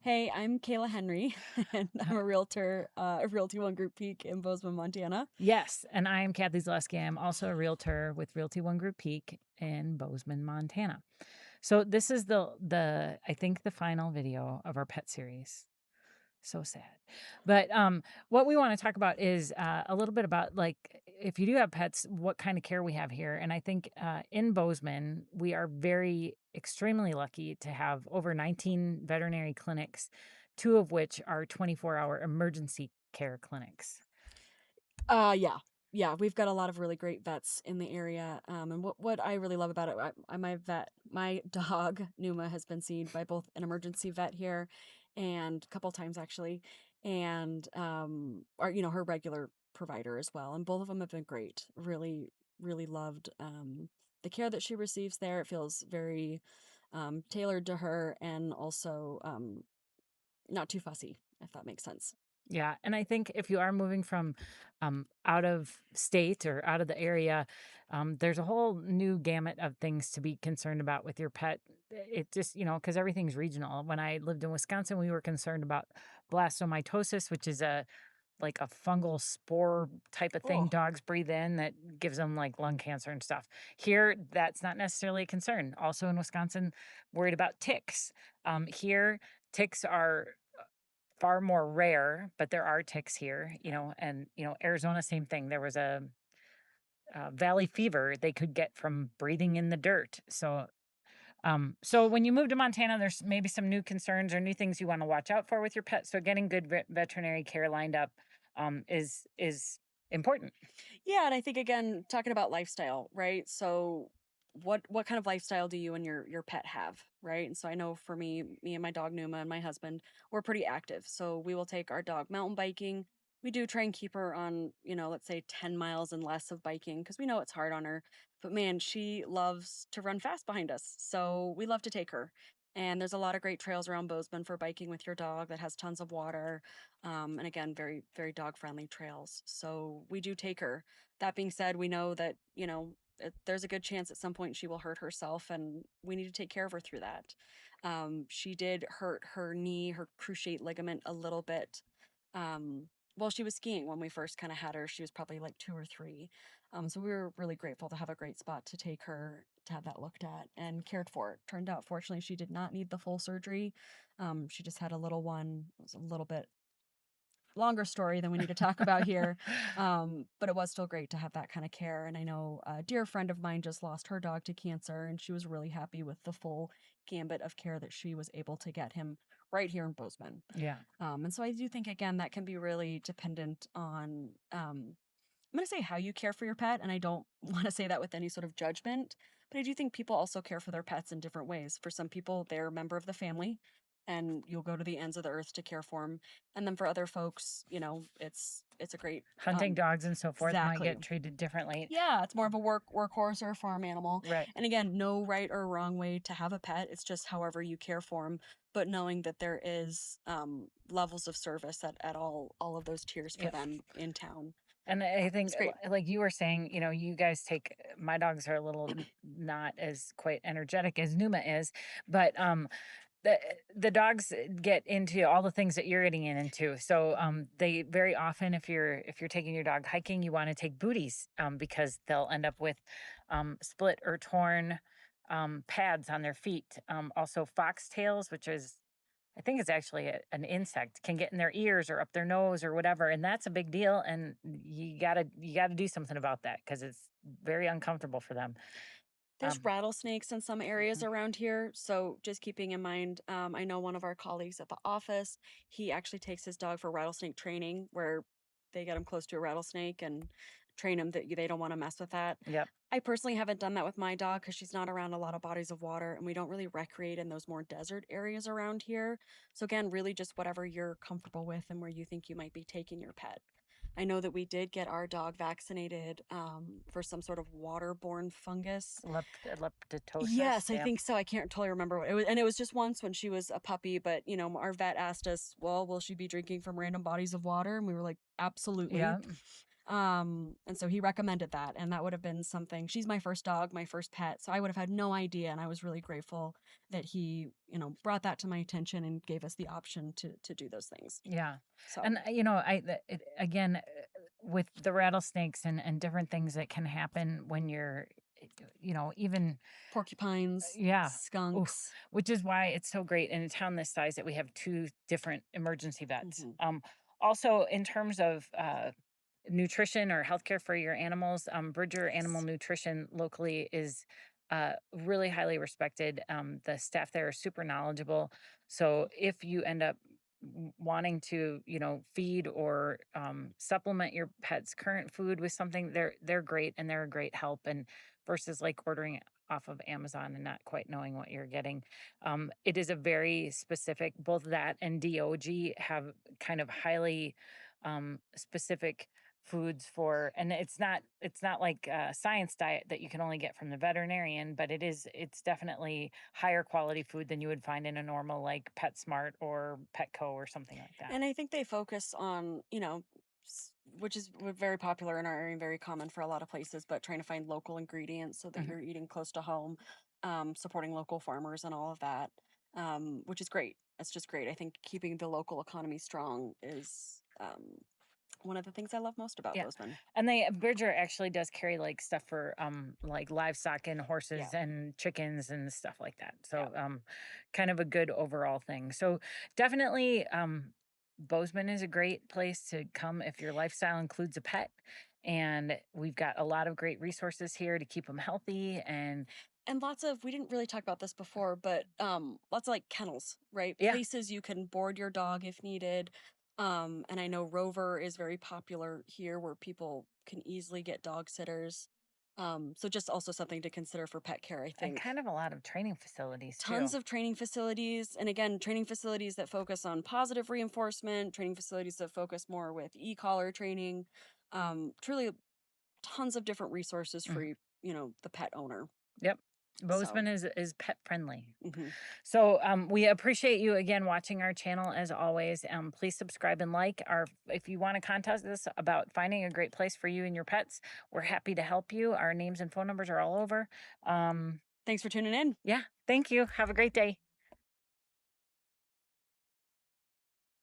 Hey, I'm Kayla Henry, and I'm a realtor at Realty One Group Peak in Bozeman, Montana. Yes, and I am Kathy Zalewski. I'm also a realtor with Realty One Group Peak in Bozeman, Montana. So this is the I think the final video of our pet series. So sad. But what we want to talk about is a little bit about like if you do have pets, what kind of care we have here. And I think in Bozeman, we are very extremely lucky to have over 19 veterinary clinics, two of which are 24-hour emergency care clinics. Yeah, yeah, we've got a lot of really great vets in the area. And what I really love about it, my dog Numa has been seen by both an emergency vet here, and a couple times actually, and her regular provider as well. And both of them have been great. Really, really loved the care that she receives there. It feels very tailored to her, and also not too fussy, if that makes sense. Yeah, and I think if you are moving from out of state or out of the area, there's a whole new gamut of things to be concerned about with your pet. It just, because everything's regional. When I lived in Wisconsin, we were concerned about blastomycosis, which is a like a fungal spore type of thing Oh, dogs breathe in that gives them like lung cancer and stuff. Here, that's not necessarily a concern. Also in Wisconsin, worried about ticks. Here, ticks are far more rare, but there are ticks here, and Arizona, same thing. There was a valley fever they could get from breathing in the dirt. So when you move to Montana, there's maybe some new concerns or new things you want to watch out for with your pet. So getting good veterinary care lined up is important. yeah, and I think again, talking about lifestyle, right? So what kind of lifestyle do you and your pet have, right? And so I know for me and my dog Numa and my husband, we're pretty active. So we will take our dog mountain biking. We do try and keep her on, let's say 10 miles and less of biking because we know it's hard on her. But man, she loves to run fast behind us. So we love to take her. And there's a lot of great trails around Bozeman for biking with your dog that has tons of water. And again, very, very dog friendly trails. So we do take her. That being said, we know that, there's a good chance at some point she will hurt herself, and we need to take care of her through that. She did hurt her knee, her cruciate ligament a little bit while she was skiing when we first kind of had her. She was probably like 2 or 3. So we were really grateful to have a great spot to take her to have that looked at and cared for. It turned out, fortunately, she did not need the full surgery. She just had a little one. It was a little bit longer story than we need to talk about here. But it was still great to have that kind of care. And I know a dear friend of mine just lost her dog to cancer, and she was really happy with the full gambit of care that she was able to get him right here in Bozeman. Yeah. And so I do think, again, that can be really dependent on, I'm going to say how you care for your pet. And I don't want to say that with any sort of judgment, but I do think people also care for their pets in different ways. For some people, they're a member of the family and you'll go to the ends of the earth to care for them. And then for other folks, it's a great, Hunting dogs and so forth might exactly. get treated differently. Yeah, it's more of a workhorse or a farm animal. Right. And again, no right or wrong way to have a pet. It's just however you care for them, but knowing that there is levels of service at all of those tiers for Yep. them in town. And I think, It's great. like you were saying, you guys take my dogs are a little not as quite energetic as Numa is, but the the dogs get into all the things that you're getting into. So they very often, if you're taking your dog hiking, you want to take booties because they'll end up with split or torn pads on their feet. Also foxtails, which is I think it's actually an insect can get in their ears or up their nose or whatever, and that's a big deal. And you gotta do something about that because it's very uncomfortable for them. There's rattlesnakes in some areas Mhm. around here, so just keeping in mind, I know one of our colleagues at the office, he actually takes his dog for rattlesnake training where they get him close to a rattlesnake and train him that they don't want to mess with that. Yep. I personally haven't done that with my dog because she's not around a lot of bodies of water and we don't really recreate in those more desert areas around here. So again, really just whatever you're comfortable with and where you think you might be taking your pet. I know that we did get our dog vaccinated for some sort of waterborne fungus. Leptotosis. Yes, I Yep. think so. I can't totally remember what it was, and it was just once when she was a puppy. But our vet asked us, "Well, will she be drinking from random bodies of water?" And we were like, "Absolutely." Yeah. And so he recommended that, and that would have been something. She's my first dog, my first pet, so I would have had no idea, and I was really grateful that he, brought that to my attention and gave us the option to do those things. Yeah. So, And, again, with the rattlesnakes and different things that can happen when you're, even, porcupines, yeah. Oof. skunks. Which is why it's so great in a town this size that we have two different emergency vets. Mhm. Also, in terms of nutrition or healthcare for your animals, Bridger Animal Yes. Nutrition locally is really highly respected. The staff there are super knowledgeable. So if you end up wanting to, feed or supplement your pet's current food with something, they're great and they're a great help. And versus like ordering it off of Amazon and not quite knowing what you're getting, it is a very specific. Both that and DOG have kind of highly specific foods for, and it's not like a science diet that you can only get from the veterinarian, but it's definitely higher quality food than you would find in a normal like PetSmart or Petco or something like that. And I think they focus on, which is very popular in our area and very common for a lot of places, but trying to find local ingredients so that Mhm. you're eating close to home, supporting local farmers and all of that, which is great. That's just great. I think keeping the local economy strong is one of the things I love most about Yeah. Bozeman. And Bridger actually does carry like stuff for like livestock and Yeah. horses and chickens and stuff like that. Yeah. So kind of a good overall thing. So definitely Bozeman is a great place to come if your lifestyle includes a pet. And we've got a lot of great resources here to keep them healthy and And lots of, we didn't really talk about this before, but lots of like kennels, right? yeah, Places you can board your dog if needed. And I know Rover is very popular here where people can easily get dog sitters. So just also something to consider for pet care, I and think. kind of a lot of training facilities too. Tons of training facilities, and again, training facilities that focus on positive reinforcement, training facilities that focus more with e-collar training. Truly tons of different resources for Mhm. the pet owner. Yep. So, Bozeman is pet friendly. mhm. So we appreciate you again watching our channel as always. Please subscribe and like our. If you want to contact us about finding a great place for you and your pets, we're happy to help you. Our names and phone numbers are all over. Thanks for tuning in. Yeah, thank you. Have a great day.